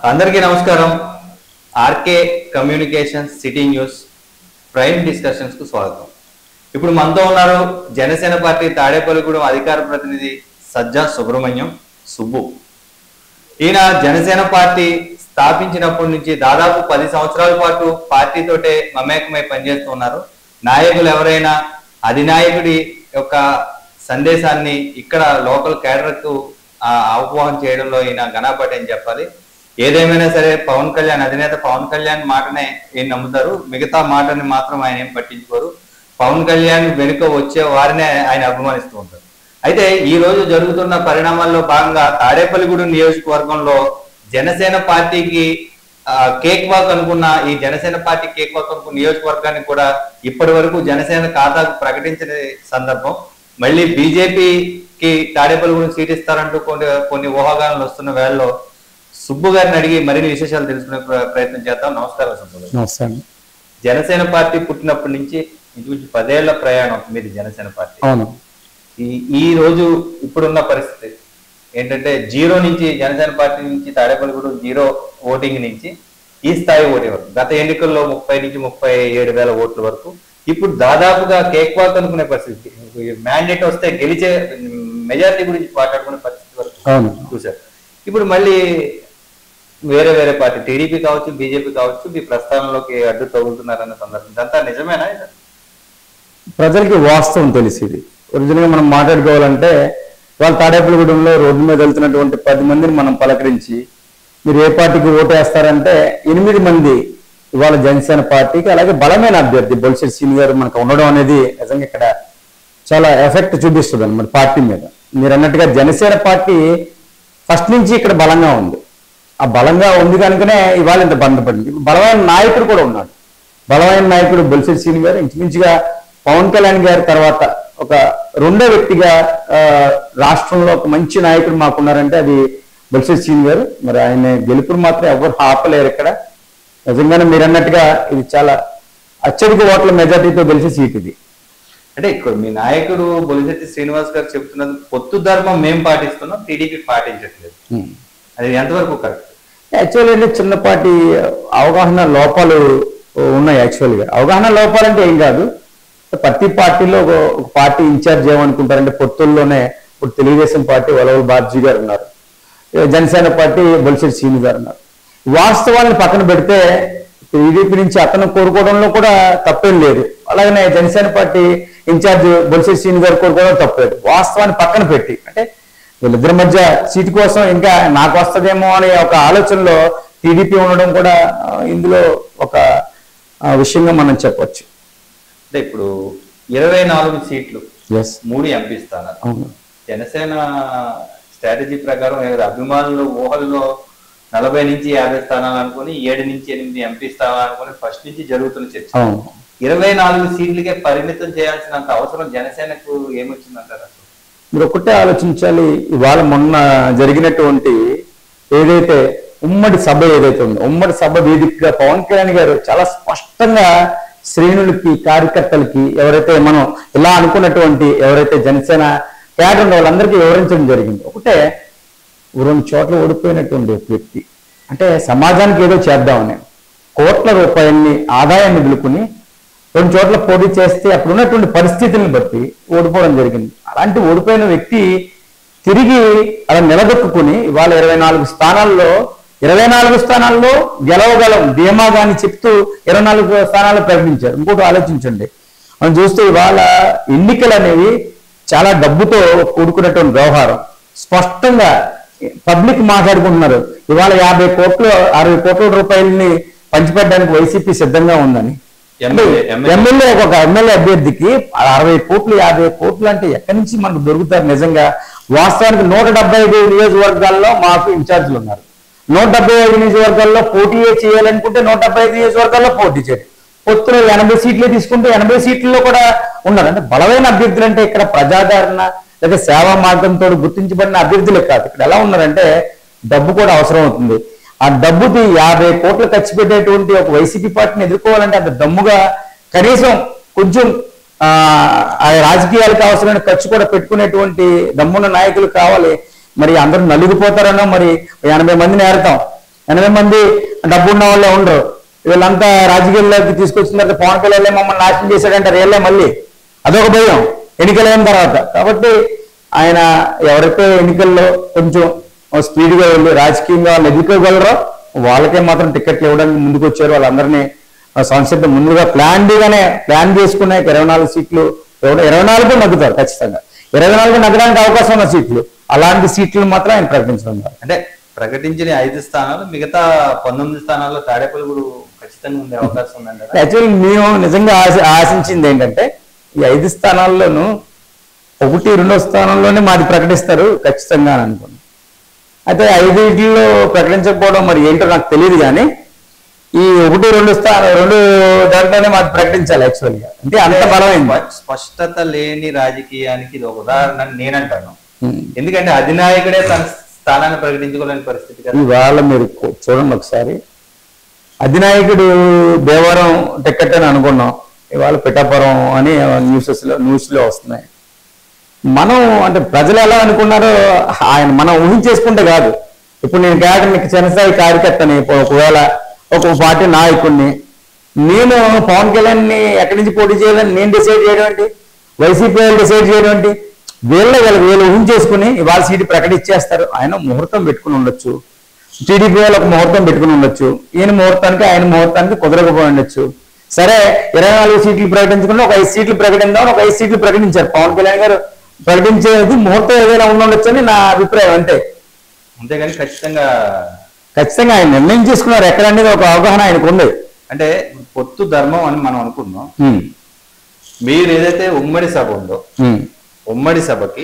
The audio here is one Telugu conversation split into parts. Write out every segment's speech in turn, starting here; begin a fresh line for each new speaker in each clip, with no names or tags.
అందరికీ నమస్కారం. RK communications city news prime discussions కు స్వాగతం. ఇప్పుడు మనతో ఉన్నారు జనసేన పార్టీ తాడేపల్లిగూడెం అధికార ప్రతినిధి సజ్జా సుబ్రహ్మణ్యం సుబ్బు. ఈయన జనసేన పార్టీ స్థాపించినప్పటి నుంచి దాదాపు 10 సంవత్సరాల పాటు పార్టీతోటే మమేకమై పనిచేస్తూ ఉన్నారు. నాయకులు ఎవరైనా అధినాయకుడి యొక్క సందేశాన్ని ఇక్కడ లోకల్ క్యాడర్కు ఆహ్వానం చేయడంలో ఈయన ఘనపాటి అని చెప్పాలి. ఏదేమైనా సరే పవన్ కళ్యాణ్ అధినేత పవన్ కళ్యాణ్ మాటనే ఈయన నమ్ముతారు, మిగతా మాటని మాత్రం ఆయన ఏం పట్టించుకోరు. పవన్ కళ్యాణ్ వెనుక వచ్చే వారినే ఆయన అభిమానిస్తూ ఉంటారు. అయితే ఈ రోజు జరుగుతున్న పరిణామాల్లో భాగంగా తాడేపల్లిగూడెం నియోజకవర్గంలో జనసేన పార్టీకి కేక్ వాక్ అనుకున్న ఈ జనసేన పార్టీ కేక్ వాక్ అనుకున్న నియోజకవర్గాన్ని కూడా ఇప్పటి వరకు జనసేన ఖాతాకు ప్రకటించిన సందర్భం. మళ్ళీ బీజేపీకి తాడేపల్లిగూడెం సీట్ ఇస్తారంటూ కొన్ని ఊహాగానాలు వస్తున్న వేళలో సుబ్బు గారిని అడిగి మరిన్ని విశేషాలు తెలుసుకునే ప్రయత్నం చేద్దాం. నమస్కారం సుబ్బు గారు.
నమస్కారం.
జనసేన పార్టీ పుట్టినప్పటి నుంచి ఇంచుమించు 10 ఏళ్ల ప్రయాణం మీది జనసేన పార్టీ.
అవును.
ఈ రోజు ఇప్పుడున్న పరిస్థితి ఏంటంటే జీరో నుంచి జనసేన పార్టీ నుంచి తాడేపల్లిగూడెం జీరో ఓటింగ్ నుంచి ఈ స్థాయి ఓటింగ్ వరకు గత ఎన్నికల్లో 30 నుంచి 37 వేల ఓట్ల వరకు ఇప్పుడు దాదాపుగా కేక్ వాక్ అనుకునే పరిస్థితి, మ్యాండేట్ వస్తే గెలిచే మెజారిటీ గురించి మాట్లాడుకునే పరిస్థితి వరకు చూశారు. ఇప్పుడు మళ్ళీ వేరే వేరే పార్టీ టీడీపీ కావచ్చు బీజేపీ కావచ్చు మీ ప్రస్థానంలోకి అడ్డు తగులుతున్నారన్న సందర్భం ఇదంతా నిజమేనా?
ప్రజలకి వాస్తవం తెలిసింది. ఒరిజినల్ గా మనం మాట్లాడుకోవాలంటే వాళ్ళు తాడేపల్లిగూడెంలో రోడ్డు మీద వెళ్తున్నటువంటి 10 మందిని మనం పలకరించి మీరు ఏ పార్టీకి ఓటు వేస్తారంటే 8 మంది ఇవాళ జనసేన పార్టీకి, అలాగే బలమైన అభ్యర్థి బొలిశెట్టి శ్రీను గారు మనకు ఉండడం అనేది నిజంగా ఇక్కడ చాలా ఎఫెక్ట్ చూపిస్తుంది అన్నమాట పార్టీ మీద. మీరు అన్నట్టుగా జనసేన పార్టీ ఫస్ట్ నుంచి ఇక్కడ బలంగా ఉంది. ఆ బలంగా ఉంది కనుకనే ఇవాళ ఇంత బంధపడింది. బలమైన నాయకుడు కూడా ఉన్నాడు. బలమైన నాయకుడు బొలిశెట్టి శ్రీను గారు ఇంచుమించుగా పవన్ కళ్యాణ్ గారి తర్వాత ఒక రెండో వ్యక్తిగా రాష్ట్రంలో ఒక మంచి నాయకుడు మాకున్నారంటే అది బొలిశెట్టి శ్రీను గారు. మరి ఆయన గెలుపును మాత్రం ఎవరు ఆపలేరు ఇక్కడ. నిజంగానే మీరు అన్నట్టుగా ఇది చాలా అత్యధిక ఓట్ల మెజార్టీతో గెలిచే సీట్ ఇది.
అంటే ఇక్కడ మీ నాయకుడు బొలిశెట్టి శ్రీనివాస్ గారు చెప్తున్నది పొత్తు ధర్మం మేము పాటిస్తున్నాం, టీడీపీ పాటించట్లేదు. అది ఎంతవరకు కరెక్ట్?
యాక్చువల్లీ అంటే చిన్నపాటి అవగాహన లోపాలు ఉన్నాయి. యాక్చువల్గా అవగాహన లోపాలంటే ఏం కాదు, ప్రతి పార్టీలో ఒక పార్టీ ఇన్ఛార్జ్ ఏమనుకుంటారంటే పొత్తుల్లోనే ఇప్పుడు తెలుగుదేశం పార్టీ వలవల బాబ్జీ గారు ఉన్నారు, జనసేన పార్టీ బొలిశెట్టి శ్రీను గారు ఉన్నారు. వాస్తవాన్ని పక్కన పెడితే టీడీపీ నుంచి అతను కోరుకోవడంలో కూడా తప్పేం లేదు, అలాగనే జనసేన పార్టీ ఇన్ఛార్జ్ బొలిశెట్టి శ్రీను గారు కోరుకోవడం తప్పలేదు. వాస్తవాన్ని పక్కన పెట్టి అంటే వీళ్ళిద్దరి మధ్య సీటు కోసం ఇంకా నాకు వస్తుందేమో అనే ఒక ఆలోచనలో టీడీపీ ఉండడం కూడా ఇందులో ఒక విషయంగా మనం చెప్పొచ్చు.
అంటే ఇప్పుడు 24 సీట్లు 3 ఎంపీ స్థానాలు జనసేన స్ట్రాటజీ ప్రకారం అభిమానులు ఊహల్లో 40 నుంచి 50 స్థానాలు అనుకుని 7 నుంచి 8 ఎంపీ స్థానాలు అనుకుని ఫస్ట్ నుంచి జరుగుతున్న చర్చ 24 సీట్లకే పరిమితం చేయాల్సినంత అవసరం జనసేనకు ఏమొచ్చిందంటారు?
మీరు ఒక్కటే ఆలోచించాలి. ఇవాళ మొన్న జరిగినటువంటి ఏదైతే ఉమ్మడి సభ ఏదైతే ఉందో ఉమ్మడి సభ వేదికగా పవన్ కళ్యాణ్ గారు చాలా స్పష్టంగా శ్రేణులకి కార్యకర్తలకి ఎవరైతే మనం ఇలా అనుకున్నటువంటి ఎవరైతే జనసేన క్యాడర్ ఉందో వాళ్ళందరికీ వివరించడం జరిగింది. ఒకటే 2 చోట్ల ఓడిపోయినటువంటి వ్యక్తి అంటే సమాజానికి ఏదో చేద్దామని కోట్ల రూపాయలని ఆదాయాన్ని నిలుపుకుని 2 చోట్ల పోటీ చేస్తే అప్పుడు ఉన్నటువంటి పరిస్థితులను బట్టి ఓడిపోవడం జరిగింది. అలాంటి ఓడిపోయిన వ్యక్తి తిరిగి అలా నిలదొక్కుని ఇవాళ 24 స్థానాల్లో గెలవగలం ధీమాగా అని చెప్తూ 24 స్థానాలు ప్రకటించారు. ఇంకోటి ఆలోచించండి, మనం చూస్తే ఇవాళ ఎన్నికలు అనేవి చాలా డబ్బుతో కూడుకున్నటువంటి వ్యవహారం. స్పష్టంగా పబ్లిక్ మాట్లాడుకుంటున్నారు. ఇవాళ 50 కోట్లు 60 కోట్ల రూపాయలని పంచిపెట్టడానికి వైసీపీ సిద్ధంగా ఉందని. ఒక ఎమ్మెల్యే అభ్యర్థికి 60 కోట్లు 50 కోట్లు అంటే ఎక్కడి నుంచి మనకు దొరుకుతారు? నిజంగా వాస్తవానికి 175 నియోజకవర్గాల్లో మాకు ఇన్ఛార్జీలు ఉన్నారు. 175 నియోజకవర్గాల్లో పోటీ చేయాలనుకుంటే 175 నియోజకవర్గాల్లో పోటీ చేయాలి. పొత్తులో 80 సీట్లే తీసుకుంటే 80 సీట్లలో కూడా ఉన్నారు. అంటే బలమైన అభ్యర్థులు అంటే ఇక్కడ ప్రజాదరణ లేదా సేవా మార్గంతో గుర్తించబడిన అభ్యర్థులే కాదు. ఇక్కడ ఎలా ఉన్నారంటే డబ్బు కూడా అవసరం అవుతుంది. ఆ డబ్బుకి 50 కోట్లు ఖర్చు పెట్టేటువంటి ఒక వైసీపీ పార్టీని ఎదుర్కోవాలంటే అంత దమ్ముగా కనీసం కొంచెం రాజకీయాలకు అవసరమైన ఖర్చు కూడా పెట్టుకునేటువంటి దమ్మున్న నాయకులు కావాలి. మరి అందరూ నలిగిపోతారనో మరి 80 మందిని ఏరతాం 80 మంది డబ్బు ఉన్న వాళ్ళే ఉండరు. వీళ్ళంతా రాజకీయాల్లోకి తీసుకొచ్చిన తర్వాత పవన్ కళ్యాణ్ మమ్మల్ని నాశనం చేశాడంటారు. వీళ్ళే మళ్ళీ అదొక భయం ఎన్నికలైన తర్వాత. కాబట్టి ఆయన ఎవరైతే ఎన్నికల్లో కొంచెం స్పీడ్గా వెళ్ళి రాజకీయంగా వాళ్ళు ఎదుర్కోగలరో వాళ్ళకే మాత్రం టికెట్లు ఇవ్వడానికి ముందుకు వచ్చారు. వాళ్ళందరినీ సంసిద్ధం ముందుగా ప్లాన్ చేసుకునే 24 సీట్లు 24 నగ్గుతారు ఖచ్చితంగా. 24 నగ్గడానికి అవకాశం ఉన్న సీట్లు, అలాంటి సీట్లు మాత్రం ఆయన ప్రకటించడం.
అంటే ప్రకటించిన 5 స్థానాలు, మిగతా 19 స్థానాల్లో తాడేపల్లిగూడు ఖచ్చితంగా ఉండే అవకాశం ఉందండి.
యాక్చువల్లీ మేము నిజంగా ఆశించింది ఏంటంటే ఈ 5 స్థానాల్లోనూ 1, 2 స్థానంలోనే మాది ప్రకటిస్తారు ఖచ్చితంగా అని అనుకున్నాం. అయితే 5 ప్రకటించకపోవడం మరి ఏంటో నాకు తెలియదు, కానీ ఈ 1, 2 దాంట్లోనే మాది ప్రకటించాలి యాక్చువల్గా. అంటే అంత బలమైంది.
స్పష్టత లేని రాజకీయానికి ఇది ఒక ఉదాహరణ నేనంటాను. ఎందుకంటే అధినాయకుడే తన స్థానాన్ని ప్రకటించుకోలేని పరిస్థితి కదా.
ఇవాళ మీరు చూడండి ఒకసారి, అధినాయకుడు దేవరం టికెట్ అని అనుకున్నాం, ఇవాళ పిఠాపురం అని న్యూస్లో వస్తున్నాయి. మనం అంటే ప్రజలు ఎలా అనుకున్నారో ఆయన మనం ఊహించేసుకుంటే కాదు. ఇప్పుడు నేను చిన్నస్థాయి కార్యకర్తని, ఒకవేళ ఒక పార్టీ నాయకుడిని, నేను పవన్ కళ్యాణ్ని ఎక్కడి నుంచి పోటీ చేయాలని నేను డిసైడ్ చేయడం ఏంటి, వైసీపీ వాళ్ళు డిసైడ్ చేయడం ఏంటి? వీళ్ళు ఊహించేసుకుని ఇవాళ సీటు ప్రకటించేస్తారు. ఆయన ముహూర్తం పెట్టుకుని ఉండొచ్చు, టీడీపీ వాళ్ళు ఒక ముహూర్తం పెట్టుకుని ఉండొచ్చు, ఆయన ముహూర్తానికి కుదరకపోయి ఉండొచ్చు. సరే 24 సీట్లు ప్రకటించుకుని ఒక 5 సీట్లు ప్రకటిద్దామని ఒక 5 సీట్లు ప్రకటించారు. పవన్ కళ్యాణ్ గారు ప్రకటించేది ముహూర్తం ఏదైనా ఉండొచ్చు అని నా అభిప్రాయం.
అంతేగాని ఖచ్చితంగా
ఆయన నిర్ణయం చేసుకున్నారు ఎక్కడ అనేది ఒక అవగాహన ఆయనకు ఉంది.
అంటే పొత్తు ధర్మం అని మనం అనుకున్నాం. మీరు ఏదైతే ఉమ్మడి సభ ఉందో, ఉమ్మడి సభకి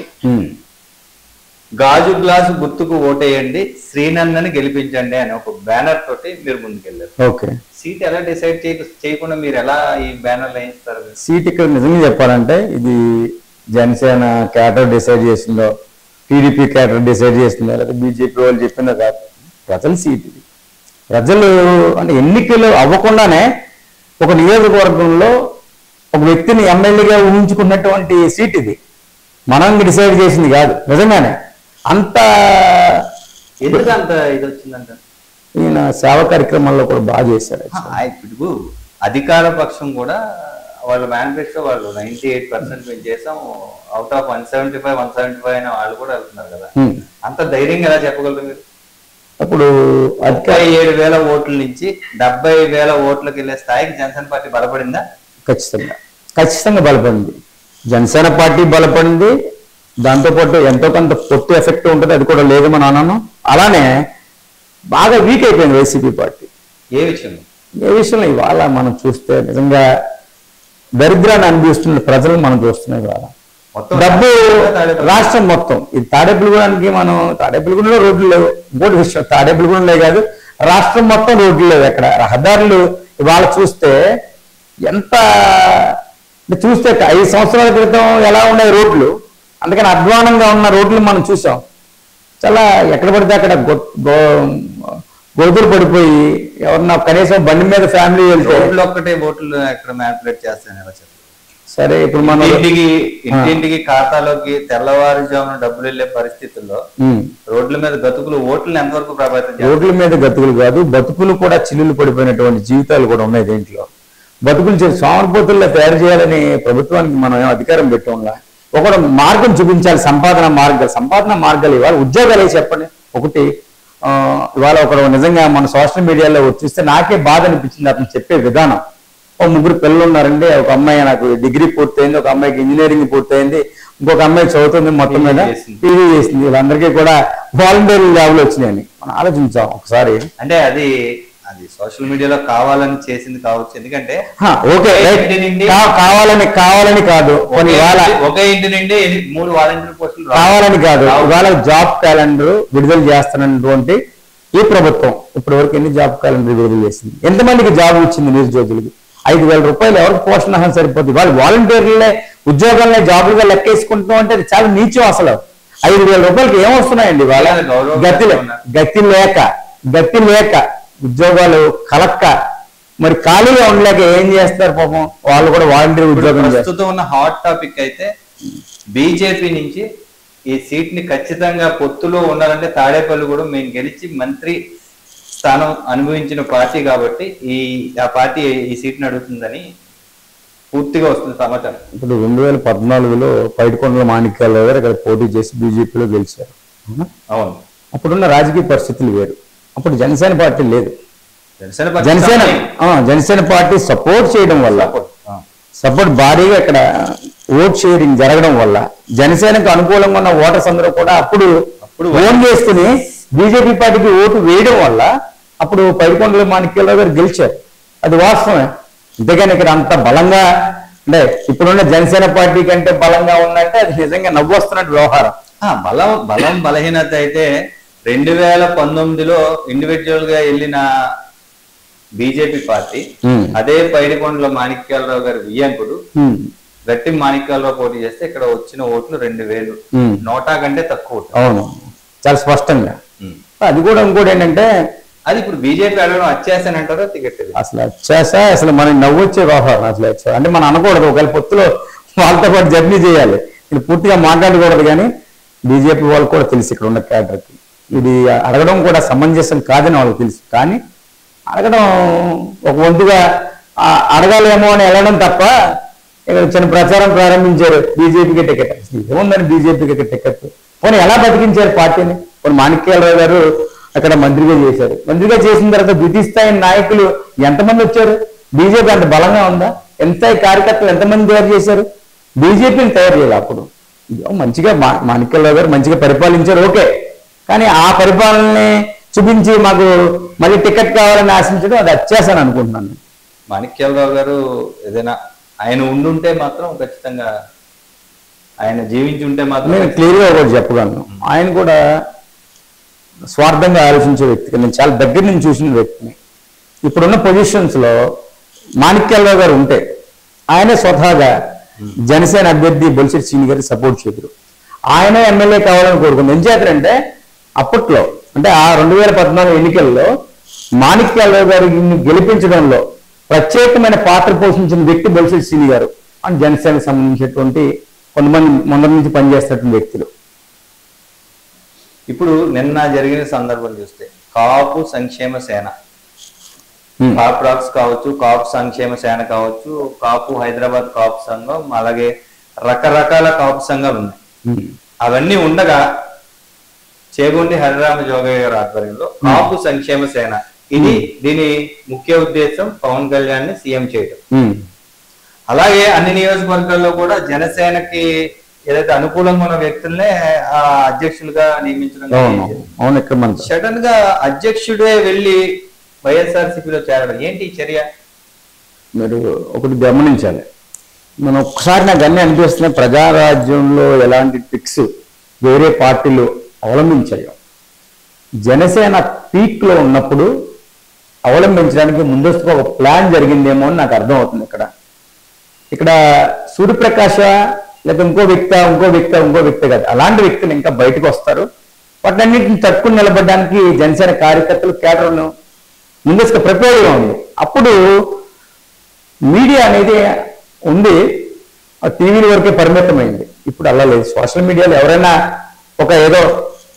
గాజు గ్లాసు గుర్తుకు ఓటేయండి, శ్రీనందని గెలిపించండి అని ఒక బ్యానర్ తోటి మీరు ముందుకెళ్ళారు.
ఓకే,
సీట్ ఎలా డిసైడ్ చేయకుండా మీరు ఎలా ఈ బ్యానర్ వేయిస్తారు?
సీట్ ఇక్కడ నిజంగా చెప్పాలంటే ఇది జనసేన క్యాటర్ డిసైడ్ చేసిందో, టీడీపీ క్యాటర్ డిసైడ్ చేసిందో, లేకపోతే బీజేపీ వాళ్ళు చెప్పిందో కాదు. ప్రజల సీట్ ఇది. ప్రజలు అంటే ఎన్నికలు అవ్వకుండానే ఒక నియోజకవర్గంలో ఒక వ్యక్తిని ఎమ్మెల్యేగా ఊహించుకున్నటువంటి సీట్ ఇది. మనం డిసైడ్ చేసింది కాదు. నిజంగానే అంత
ఎందుకు అంత ఇది వచ్చిందంట?
ఈయన సేవా కార్యక్రమాల్లో కూడా బాగా చేశారు.
ఇప్పుడు అధికార పక్షం కూడా వాళ్ళ మేనిఫెస్టో వాళ్ళు 98% మేము చేసాం, అవుట్ ఆఫ్ 175 అయిన వాళ్ళు కూడా వెళ్తున్నారు కదా. అంత ధైర్యంగా ఎలా చెప్పగలరు మీరు?
అప్పుడు
37,000 ఓట్ల నుంచి 70,000 ఓట్లకు వెళ్ళే స్థాయికి జనసేన పార్టీ బలపడిందా?
ఖచ్చితంగా బలపడింది. జనసేన పార్టీ బలపడింది. దాంతోపాటు ఎంతో కొంత పొత్తు ఎఫెక్ట్ ఉంటుంది, అది కూడా లేదు మన అన్నాను. అలానే బాగా వీక్ అయిపోయింది వైసీపీ పార్టీ.
ఏ విషయంలో?
ఇవాళ మనం చూస్తే నిజంగా దరిద్రాన్ని అనుభవిస్తున్న ప్రజలను మనం చూస్తున్నాం. ఇవాళ డబ్బు రాష్ట్రం మొత్తం ఇది తాడేపల్లిగూడానికి తాడేపల్లిగూడలో రోడ్లు లేవు. ఇంకోటి విషయం, తాడేపల్లిగూడలే కాదు రాష్ట్రం మొత్తం రోడ్లు లేవు. ఎక్కడ రహదారులు ఇవాళ చూస్తే చూస్తే 5 సంవత్సరాల క్రితం ఎలా ఉన్నాయి రోడ్లు, అందుకని అధ్వానంగా ఉన్న రోడ్లు మనం చూసాం. చాలా ఎక్కడ పడితే అక్కడ గొడుగులు పడిపోయి ఎవరన్నా కనీసం బండి మీద ఫ్యామిలీ వెళ్తే
ఒక్కటే ఓట్లు ఎక్కడ మ్యానిపులేట్ చేస్తాను.
సరే, ఇప్పుడు మనం
ఇంటింటికి ఖాతాలోకి తెల్లవారుజామున డబ్బులు వెళ్ళే పరిస్థితుల్లో రోడ్ల మీద గతుకులు ఓట్లను ఎంతవరకు ప్రభావితం?
రోడ్ల మీద గతుకులు కాదు, బతుకులు కూడా చిల్లులు పడిపోయినటువంటి జీవితాలు కూడా ఉన్నాయి దీంట్లో. బతుకులు సోమరిపోతుల్లో తయారు చేయాలని ప్రభుత్వానికి మనం అధికారం పెట్టడంలా ఒక మార్గం చూపించాలి. సంపాదన మార్గాలు ఇవాళ ఉద్యోగాలు చెప్పండి. ఒకటి ఇవాళ ఒకడు నిజంగా మన సోషల్ మీడియాలో చూస్తే నాకే బాధ అనిపించింది అతను చెప్పే విధానం. 3 పిల్లలు ఉన్నారండి. ఒక అమ్మాయి నాకు డిగ్రీ పూర్తయింది, ఒక అమ్మాయికి ఇంజనీరింగ్ పూర్తయింది, ఇంకొక అమ్మాయి చదువుతుంది, మొత్తం మీద పీజీ చేసింది. వీళ్ళందరికీ కూడా వాలంటీర్ జాబ్లు వచ్చినాయని మనం ఆలోచించాం ఒకసారి.
అంటే అది సోషల్ మీడియాలో కావాలని చేసింది కావచ్చు. ఎందుకంటే
కావాలని కాదు,
ఒక ఇంటి నుండి 3 వాలంటీర్ పోస్టులు
కావాలని కాదు. ఇవాళ జాబ్ క్యాలెండర్ విడుదల చేస్తున్నటువంటి ఈ ప్రభుత్వం ఇప్పటి వరకు ఎన్ని జాబ్ క్యాలెండర్ విడుదల చేసింది? ఎంతమందికి జాబ్ ఇచ్చింది? నిరుద్యోగులకి 5,000 రూపాయలు ఎవరికి పోషణ సరిపోతుంది? వాళ్ళు వాలంటీర్లే ఉద్యోగాలనే జాబులుగా లెక్కేసుకుంటాం అంటే అది చాలా నీచం. అసలు 5,000 రూపాయలకి ఏమొస్తున్నాయండి? వాళ్ళ గతి లేక ఉద్యోగాలు కలక్క మరి ఖాళీగా ఉండలేక ఏం చేస్తారు పాపం వాళ్ళు కూడా వాలంటీర్ ఉద్యోగం.
ప్రస్తుతం ఉన్న హాట్ టాపిక్ అయితే బీజేపీ నుంచి ఈ సీట్ ని ఖచ్చితంగా పొత్తులో ఉండాలంటే తాడేపల్లి కూడా మేము గెలిచి మంత్రి స్థానం అనుభవించిన పార్టీ కాబట్టి ఆ పార్టీ ఈ సీట్ని అడుగుతుందని పూర్తిగా వస్తుంది సమాచారం.
ఇప్పుడు 2014లో పైడికొండల మాణిక్యాలరావు గారు ఇక్కడ పోటీ చేసి బీజేపీలో గెలిచారు.
అవును,
అప్పుడున్న రాజకీయ పరిస్థితులు వేరు. అప్పుడు జనసేన పార్టీ లేదు.
జనసేన
జనసేన పార్టీ సపోర్ట్ చేయడం వల్ల, సపోర్ట్ భారీగా ఇక్కడ ఓట్ షేరింగ్ జరగడం వల్ల జనసేనకు అనుకూలంగా ఉన్న ఓటర్స్ అందరూ కూడా అప్పుడు ఓన్ చేసుకుని బీజేపీ పార్టీకి ఓటు వేయడం వల్ల అప్పుడు పైడికొండల మాణిక్యాలరావు గారు గెలిచారు. అది వాస్తవమే. అంతేగాని ఇక్కడ అంత బలంగా అంటే ఇప్పుడున్న జనసేన పార్టీ కంటే బలంగా ఉందంటే అది నిజంగా నవ్వొస్తున్నట్టు వ్యవహారం.
బలం బలహీనత అయితే 2019లో ఇండివిజువల్ గా వెళ్ళిన బీజేపీ పార్టీ అదే పైడికొండల మాణిక్యాలరావు గారి వియ్యంకుడు గట్టి మాణిక్యాలరావు పోటీ చేస్తే ఇక్కడ వచ్చిన ఓట్లు 2000 నోటా కంటే తక్కువ.
అవును, చాలా స్పష్టంగా. అది కూడా ఇంకోటి ఏంటంటే
అది ఇప్పుడు బీజేపీ అడగడం అత్యాసనంటారో టికెట్
అసలు అసలు మనకి నవ్వొచ్చే వ్యవహారం. అసలు అంటే మనం అనకూడదు, ఒకవేళ పొత్తులో వాళ్ళతో పాటు జర్నీ చేయాలి, ఇది పూర్తిగా మాట్లాడకూడదు. కానీ బీజేపీ వాళ్ళు కూడా తెలుసు ఇక్కడ ఉన్న క్యాడర్కి ఇది అడగడం కూడా సమంజసం కాదని వాళ్ళకి తెలుసు. కానీ అడగడం ఒక వంతుగా అడగాలేమో అని వెళ్ళడం తప్ప ఇక్కడ చిన్న ప్రచారం ప్రారంభించారు బీజేపీకి టికెట్. ఏముందని బీజేపీకి టికెట్ పోనీ ఎలా బతికించారు పార్టీని? పోనీ మాణిక్యాలరావు గారు అక్కడ మంత్రిగా చేశారు. మంత్రిగా చేసిన తర్వాత ద్వితీయ స్థాయి నాయకులు ఎంతమంది వచ్చారు? బీజేపీ అంత బలంగా ఉందా? ఎంత కార్యకర్తలు ఎంతమంది తయారు చేశారు? బీజేపీని తయారు చేయాలి. అప్పుడు మంచిగా మాణిక్యాలరావు గారు మంచిగా పరిపాలించారు, ఓకే. కానీ ఆ పరిపాలనని చూపించి మాకు మళ్ళీ టికెట్ కావాలని ఆశించడం అది అత్యాసని అనుకుంటున్నాను.
మాణిక్యాలరావు గారు ఏదైనా ఆయన ఉండుంటే మాత్రం ఖచ్చితంగా, ఆయన జీవించి ఉంటే మాత్రం
నేను క్లియర్గా ఒకటి చెప్పగలను, ఆయన కూడా స్వార్థంగా ఆలోచించే వ్యక్తి. నేను చాలా దగ్గర నుంచి చూసిన వ్యక్తిని. ఇప్పుడున్న పొజిషన్స్లో మాణిక్యాలరావు గారు ఉంటే ఆయనే స్వతహాగా జనసేన అభ్యర్థి బొలిశెట్టి శ్రీని గారికి సపోర్ట్ చేయరు. ఆయనే ఎమ్మెల్యే కావాలని కోరుకుంది. ఏం చేస్తారంటే అప్పట్లో అంటే ఆ 2014 ఎన్నికల్లో మాణిక్యాలరావు గారిని గెలిపించడంలో ప్రత్యేకమైన పాత్ర పోషించిన వ్యక్తి బొలిశెట్టి శ్రీని గారు అని జనసేనకు సంబంధించినటువంటి కొంతమంది ముందర నుంచి పనిచేస్తున్నటువంటి వ్యక్తులు.
ఇప్పుడు నిన్న జరిగిన సందర్భం చూస్తే కాపు సంక్షేమ సేన, కాపు రాక్స్ కావచ్చు, కాపు సంక్షేమ సేన కావచ్చు, కాపు హైదరాబాద్ కాపు సంఘం, అలాగే రకరకాల కాపు సంఘాలు ఉన్నాయి. అవన్నీ ఉండగా చేగొండి హరిరామ జోగయ్య గారి ఆధ్వర్యంలో కాపు సంక్షేమ సేన, దీని ముఖ్య ఉద్దేశం పవన్ కళ్యాణ్ ని సీఎం చేయడం. అలాగే అన్ని నియోజకవర్గాల్లో కూడా జనసేనకి ఏదైతే అనుకూలంగా ఉన్న వ్యక్తులనే అధ్యక్షులుగా నియమించడం. సడన్ గా అధ్యక్షుడే వెళ్ళి వైఎస్ఆర్సీపీలో చేరడం ఏంటి ఈ చర్య?
మీరు ఒకటి గమనించాలి. మనం ఒక్కసారి నాకు అన్నీ అనిపిస్తున్నాయి, ప్రజారాజ్యంలో ఎలాంటి ట్రిక్స్ వేరే పార్టీలు అవలంబించాయో జనసేన పీక్ లో ఉన్నప్పుడు అవలంబించడానికి ముందస్తుగా ఒక ప్లాన్ జరిగిందేమో అని నాకు అర్థం అవుతుంది. ఇక్కడ సూర్యప్రకాశ లేకపోతే ఇంకో వ్యక్తి కాదు, అలాంటి వ్యక్తులు ఇంకా బయటకు వస్తారు. వాటన్నిటిని తట్టుకుని నిలబడడానికి జనసేన కార్యకర్తలు కేడర్ను ముందస్తుగా ప్రిపేర్గా ఉంది. అప్పుడు మీడియా అనేది ఉంది, టీవీల వరకే పరిమితమైంది. ఇప్పుడు అలా లేదు. సోషల్ మీడియాలో ఎవరైనా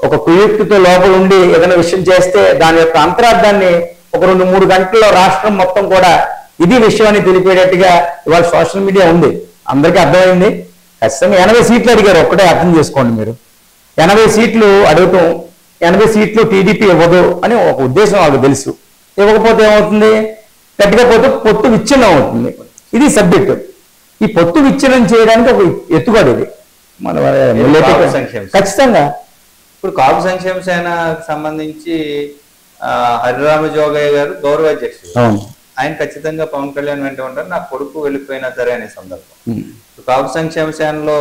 ఒక కుయుక్తితో లోపల ఉండి ఏదైనా విషయం చేస్తే దాని యొక్క అంతరార్థాన్ని ఒక 2-3 గంటల్లో రాష్ట్రం మొత్తం కూడా ఇది విషయాన్ని తెలిపేటట్టుగా ఇవాళ సోషల్ మీడియా ఉంది. అందరికీ అర్థమైంది. ఖచ్చితంగా 80 సీట్లు అడిగారు. ఒక్కటే అర్థం చేసుకోండి మీరు. 80 సీట్లు అడుగుతాం, 80 సీట్లు టీడీపీ ఇవ్వదు అని ఒక ఉద్దేశం వాళ్ళకి తెలుసు. ఇవ్వకపోతే ఏమవుతుంది? పెట్టకపోతే పొత్తు విచ్ఛిన్నం అవుతుంది. ఇది సబ్జెక్టు. ఈ పొత్తు విచ్ఛిన్నం చేయడానికి ఒక ఎత్తుగడ ఇది మన ఖచ్చితంగా.
ఇప్పుడు కాపు సంక్షేమ సేనకు సంబంధించి హరిరామ జోగయ్య గారు గౌరవ అధ్యక్షుడు. ఆయన ఖచ్చితంగా పవన్ కళ్యాణ్ వెంట ఉంటారు. నా కొడుకు వెళ్ళిపోయినా సరే అనే సందర్భం. కాపు సంక్షేమ సేనలో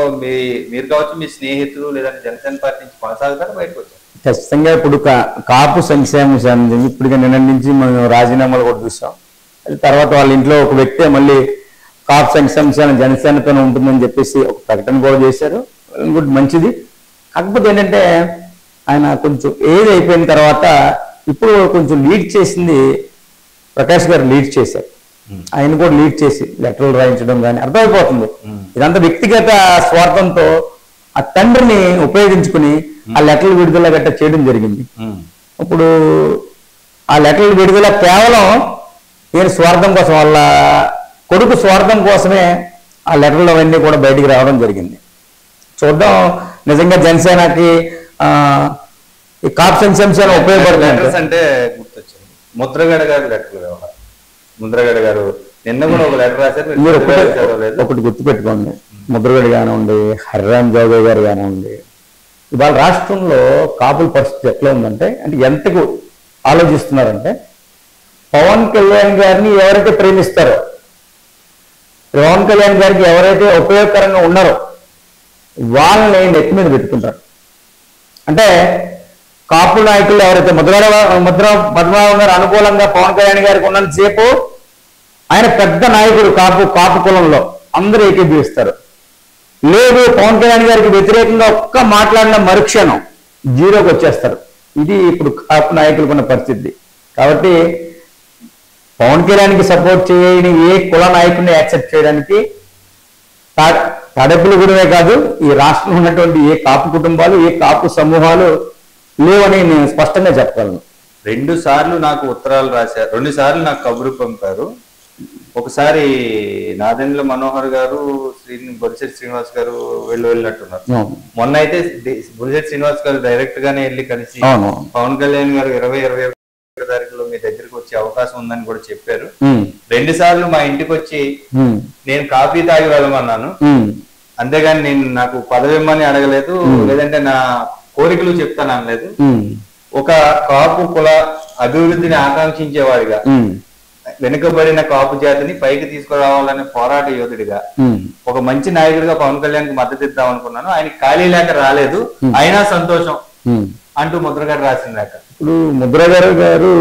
మీరు కావచ్చు, మీ స్నేహితులు లేదంటే జనసేన పార్టీ నుంచి కొనసాగుతారు, బయటకు వచ్చారు.
ఖచ్చితంగా ఇప్పుడు కాపు సంక్షేమ సేన ఇప్పుడు నిన్న నుంచి మనం రాజీనామాలు కూడా చూసాం. తర్వాత వాళ్ళ ఇంట్లో ఒక వ్యక్తే మళ్ళీ కాపు సంక్షేమ సేన జనసేనతోనే ఉంటుందని చెప్పేసి ఒక ప్రకటన కూడా చేశారు. మంచిది. కాకపోతే ఏంటంటే ఆయన కొంచెం ఏజ్ అయిపోయిన తర్వాత ఇప్పుడు కొంచెం లీడ్ చేసింది ప్రకాష్ గారు లీడ్ చేశారు. ఆయన కూడా లీడ్ చేసి లెటర్లు రాయించడం కానీ అర్థమైపోతుంది. ఇదంతా వ్యక్తిగత స్వార్థంతో ఆ తండ్రిని ఉపయోగించుకుని ఆ లెటర్లు విడుదల గట్ట చేయడం జరిగింది. ఇప్పుడు ఆ లెటర్లు విడుదల కేవలం ఈయన స్వార్థం కోసం, వాళ్ళ కొడుకు స్వార్థం కోసమే ఆ లెటర్లు అవన్నీ కూడా బయటికి రావడం జరిగింది. చూద్దాం నిజంగా జనసేనకి ఈ కాప్ సంక్షేమ ఉపయోగపడుతుంది
అంటే గుర్తొచ్చింది ముద్రగడ గారు లెటర్లు వ్యవహారం. ముద్రగడ గారు నిన్న కూడా ఒక లెటర్ రాశారు.
మీరు ఒకటి గుర్తుపెట్టుకోండి, ముద్రగడ కానివ్వండి, హరిరామ్ జోగే గారు కానివ్వండి, ఇవాళ రాష్ట్రంలో కాపుల పరిస్థితి ఎట్లా ఉందంటే, అంటే ఎంతకు ఆలోచిస్తున్నారంటే, పవన్ కళ్యాణ్ గారిని ఎవరైతే ప్రేమిస్తారో, పవన్ కళ్యాణ్ గారికి ఎవరైతే ఉపయోగకరంగా ఉన్నారో వాళ్ళని నెత్తి మీద పెట్టుకుంటారు. అంటే కాపు నాయకులు ఎవరైతే పద్మనాభం గారు అనుకూలంగా పవన్ కళ్యాణ్ గారికి ఉన్నంతసేపు ఆయన పెద్ద నాయకుడు కాపు కులంలో అందరూ ఏకీభవిస్తారు. లేదు పవన్ కళ్యాణ్ గారికి వ్యతిరేకంగా ఒక్క మాట్లాడిన మరుక్షణం జీరోకి వచ్చేస్తారు. ఇది ఇప్పుడు కాపు నాయకులకు ఉన్న పరిస్థితి. కాబట్టి పవన్ కళ్యాణ్కి సపోర్ట్ చేయని ఏ కుల నాయకుడిని యాక్సెప్ట్ చేయడానికి తాడేపల్లిగూడెమే కాదు, ఈ రాష్ట్రంలో ఉన్నటువంటి ఏ కాపు కుటుంబాలు, ఏ కాపు సమూహాలు లేవని నేను స్పష్టంగా చెప్పగలను.
2 సార్లు నాకు ఉత్తరాలు రాశారు, 2 సార్లు నాకు కబురు పంపారు. ఒకసారి నాదెండ్ల మనోహర్ గారు, బొలిశెట్టి శ్రీనివాస్ గారు వెళ్ళినట్టున్నారు. మొన్న అయితే బొలిశెట్టి శ్రీనివాస్ గారు డైరెక్ట్ గానే వెళ్ళి కలిసి పవన్ కళ్యాణ్ గారు 20-21 తారీఖులో మీ దగ్గరికి వచ్చే అవకాశం ఉందని కూడా చెప్పారు. 2 సార్లు మా ఇంటికి వచ్చి నేను కాఫీ తాగి వెళ్ళమన్నాను, అంతేగాని నేను నాకు పదవి ఇమ్మని అడగలేదు, లేదంటే నా కోరికలు చెప్తాను అనలేదు. ఒక కాపు కుల అభివృద్ధిని ఆకాంక్షించేవాడిగా, వెనుకబడిన కాపు జాతిని పైకి తీసుకురావాలనే పోరాట యోధుడిగా, ఒక మంచి నాయకుడిగా పవన్ కళ్యాణ్ కి మద్దతు ఇద్దాం అనుకున్నాను. ఆయన ఖాళీ లేక రాలేదు, అయినా సంతోషం అంటూ ముద్రగారు రాసిన లేక.
ఇప్పుడు ముద్రగారు గారు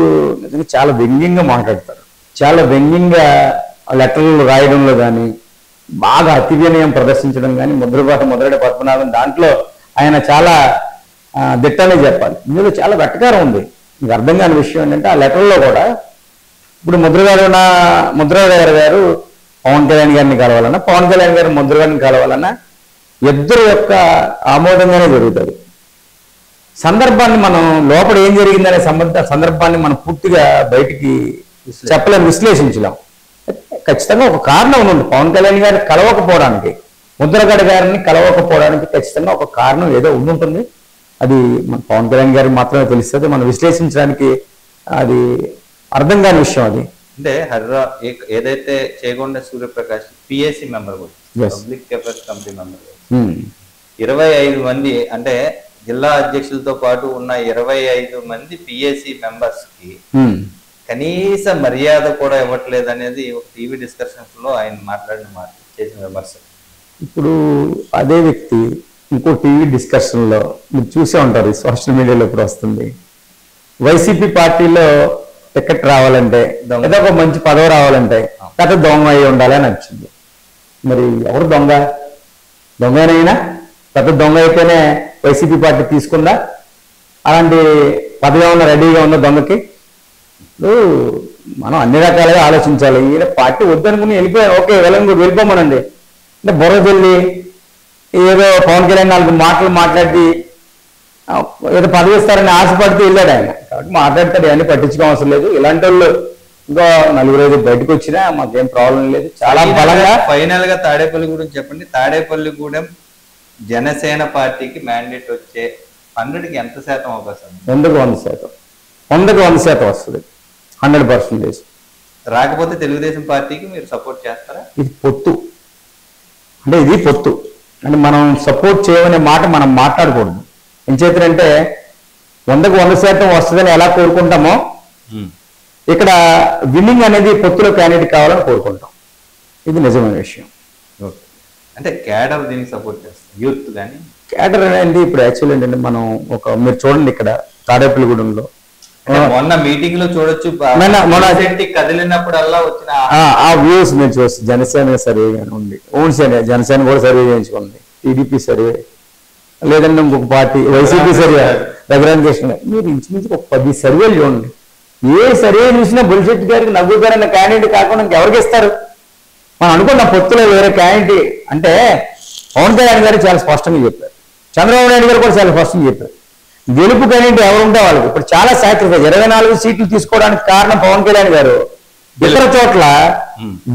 నిజంగా చాలా వ్యంగ్యంగా మాట్లాడతారు. చాలా వ్యంగ్యంగా లెటర్లు రాయడంలో కానీ, బాగా అతి వినయం ప్రదర్శించడం కానీ, ముద్రగడ పద్మనాభం దాంట్లో ఆయన చాలా దిట్టనే చెప్పాలి. ఇందులో చాలా వెటకారం ఉంది. మీకు అర్థం కాని విషయం ఏంటంటే, ఆ లెటర్లో కూడా ఇప్పుడు ముద్రగడ గారు పవన్ కళ్యాణ్ గారిని కలవాలన్నా, పవన్ కళ్యాణ్ గారు ముద్రగడని కలవాలన్నా ఇద్దరు యొక్క ఆమోదంగానే జరుగుతుంది. సందర్భాన్ని మనం లోపల ఏం జరిగిందనే సందర్భాన్ని మనం పూర్తిగా బయటికి చెప్పలేం, విశ్లేషించలేం. ఖచ్చితంగా ఒక కారణం ఉంది. పవన్ కళ్యాణ్ గారిని కలవకపోవడానికి, ముద్రగడ గారిని కలవకపోవడానికి ఖచ్చితంగా ఒక కారణం ఏదో ఉంటుంది. అది మన పవన్ కళ్యాణ్ గారికి మాత్రమే తెలుస్తుంది. మనం విశ్లేషించడానికి అది అర్థం కాని విషయం. అది
అంటే ఏదైతే Chegonda Suryaprakash PSC member, public affairs committee member, 25 మంది అంటే జిల్లా అధ్యక్షులతో పాటు ఉన్న 25 మంది పిఎస్సి మెంబర్స్ కి కనీస మర్యాద కూడా ఇవ్వట్లేదు అనేది ఒక టీవీ డిస్కషన్స్ లో ఆయన మాట్లాడిన మాట, చేసిన విమర్శ.
ఇప్పుడు అదే వ్యక్తి ఇంకో టీవీ డిస్కషన్ లో మీరు చూసే ఉంటారు, సోషల్ మీడియాలో ఇప్పుడు వస్తుంది, వైసీపీ పార్టీలో టికెట్ రావాలంటే లేదా ఒక మంచి పదవి రావాలంటే కథ దొంగ అయి ఉండాలి అని వచ్చింది. మరి ఎవరు దొంగ? దొంగనైనా పెద్ద దొంగ అయితేనే వైసీపీ పార్టీ తీసుకుందా? అలాంటి పదవి ఏమన్నా రెడీగా ఉన్న దొంగకి? మనం అన్ని రకాలుగా ఆలోచించాలి. ఈయన పార్టీ వద్దనుకుని వెళ్ళిపోయాను, ఓకే వెళ్ళిపోమనండి. అంటే బుర్ర వెళ్ళి ఏదో పవన్ కళ్యాణ్ 4 మాటలు మాట్లాడి ఏదో పదవి ఇస్తారని ఆశపడుతూ వెళ్ళాడు ఆయన. కాబట్టి మాట్లాడతాడు, ఇవన్నీ పట్టించుకోవడం అవసరం లేదు. ఇలాంటి వాళ్ళు ఇంకో 4 బయటకు వచ్చినా మాకేం ప్రాబ్లం లేదు. చాలా బలంగా
ఫైనల్ గా తాడేపల్లి గురించి చెప్పండి. తాడేపల్లిగూడెం జనసేన పార్టీకి మ్యాండేట్ వచ్చే 100కి ఎంత శాతం అవకాశం?
100% 100% వస్తుంది. 100%.
రాకపోతే తెలుగుదేశం పార్టీకి మీరు సపోర్ట్ చేస్తారా?
ఇది పొత్తు అంటే, ఇది పొత్తు అంటే మనం సపోర్ట్ చేయమనే మాట మనం మాట్లాడకూడదు. ఏం చేస్తారంటే 100% వస్తుందని ఎలా కోరుకుంటామో ఇక్కడ విన్నింగ్ అనేది పొత్తులో క్యాండిడేట్ కావాలని కోరుకుంటాం. ఇది నిజమైన విషయం.
అంటే క్యాడర్ దీనికి సపోర్ట్ చేస్తారు, యూత్ కానీ.
క్యాడర్ అనేది ఇప్పుడు యాక్చువల్ ఏంటంటే మనం మీరు చూడండి ఇక్కడ తాడేపల్లిగూడెంలో
మొన్న మీటింగ్ లో చూడొచ్చు, కదిలినప్పుడల్లా వచ్చిన
ఆ వ్యూస్ నేను చూసి జనసేన సర్వే ఉంది, జనసేన కూడా సర్వే చేయించుకుంది, టీడీపీ సర్వే, లేదంటే ఇంకొక పార్టీ వైసీపీ సర్వే, రఘురామకృష్ణ, మీరు ఇంచుమించు ఒక 10 సర్వేలు చూడండి. ఏ సర్వే చూసినా బొలిశెట్టి గారికి నవ్వుతారన్న క్యాండిడేట్ కాకుండా ఇంకెవరికి ఇస్తారు? మనం అనుకున్న పొత్తులో వేరే క్యాండిడేట్ అంటే పవన్ కళ్యాణ్ గారు చాలా స్పష్టంగా చెప్పారు, చంద్రబాబు నాయుడు గారు కూడా చాలా స్పష్టంగా చెప్పారు. గెలుపు కనేది ఎవరు ఉంటే వాళ్ళకి ఇప్పుడు చాలా సాక్రిఫైస్ 24 సీట్లు తీసుకోవడానికి కారణం పవన్ కళ్యాణ్ గారు. ఇతర చోట్ల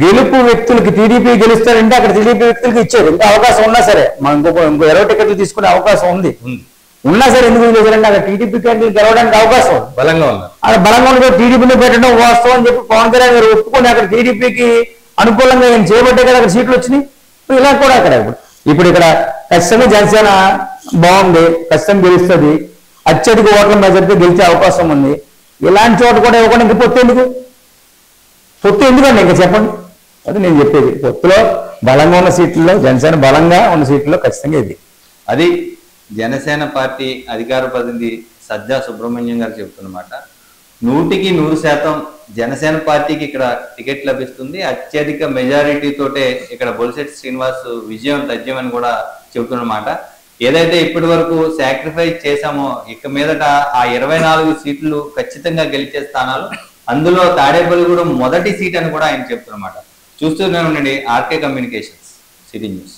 గెలుపు వ్యక్తులకి టీడీపీ గెలుస్తారంటే అక్కడ టీడీపీ వ్యక్తులకి ఇచ్చారు. ఇంకా అవకాశం ఉన్నా సరే మనం ఇంకో 20 టికెట్లు తీసుకునే అవకాశం ఉంది, ఉన్నా సరే ఎందుకు చేశారంటే అక్కడ టీడీపీ క్యాండిడేట్ గెలవడానికి అవకాశం
బలంగా ఉన్నారు.
అక్కడ బలంగా ఉండే టీడీపీని పెట్టడం వాస్తవం అని చెప్పి పవన్ కళ్యాణ్ గారు ఒప్పుకొని అక్కడ టీడీపీకి అనుకూలంగా ఏం చేయబట్టే కదా అక్కడ సీట్లు వచ్చినాయి. ఇలా కూడా అక్కడ ఇప్పుడు ఇక్కడ ఖచ్చితంగా జనసేన బాగుంది, ఖచ్చితంగా గెలుస్తుంది, అత్యధిక ఓట్ల మెజారిటీ గెలిచే అవకాశం ఉంది. ఇలాంటి చోట కూడా ఇవ్వకుండా ఇంక పొత్తు ఎందుకండి ఇంకా చెప్పండి. అది నేను చెప్పేది పొత్తులో బలంగా ఉన్న సీట్లలో జనసేన బలంగా ఉన్న సీట్లలో ఖచ్చితంగా ఇది.
అది జనసేన పార్టీ అధికార ప్రతినిధి సజ్జా సుబ్రహ్మణ్యం గారు చెబుతున్నమాట. 100% జనసేన పార్టీకి ఇక్కడ టికెట్ లభిస్తుంది, అత్యధిక మెజారిటీ తోటే ఇక్కడ బొలిశెట్టి శ్రీనివాస్ విజయం తథ్యమని కూడా చెబుతున్నమాట. ఏదైతే ఇప్పటి వరకు సాక్రిఫైస్ చేశామో ఇక మీదట ఆ 24 సీట్లు ఖచ్చితంగా గెలిచే స్థానాలు, అందులో తాడేపల్లిగూడెం మొదటి సీట్ అని కూడా ఆయన చెప్తున్నమాట. చూస్తూనే ఉండండి ఆర్కే కమ్యూనికేషన్స్ సిటీ న్యూస్.